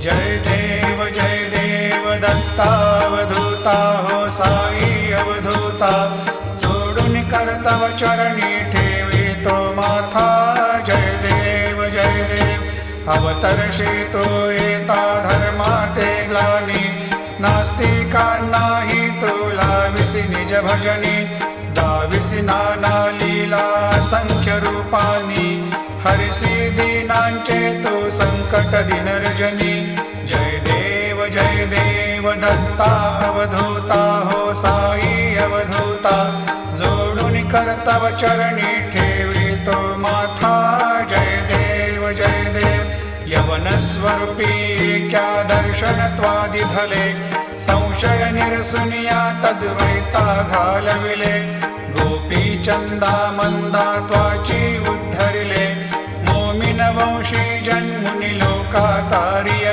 जय देव दत्तावधूता हो साई अवधूता, जोडून कर्तव चरणी ठेवी तो माथा। जय देव अवतरशी तो येता धर्माते ग्लानी, नास्तिकांनाही तुला विसी निज भजनी, दाविसी नाना लीला असंख्य रूपानी, हरिसी दीनांचे तू संकट दिनर्जनी। जय देव दत्ता अवधूता हो साई अवधूता, जोडून कर्तव चरणी ठेवी तो माथा। जय देव यवन स्वरूपी क्या दर्शन त्वादि भले, संशय निरसुनिया तद्वैता घालविले, गोपी चंदा मंदा त्वाची उद्धरिले, मोमिन वंशी जन्मुनी लोका तारियले।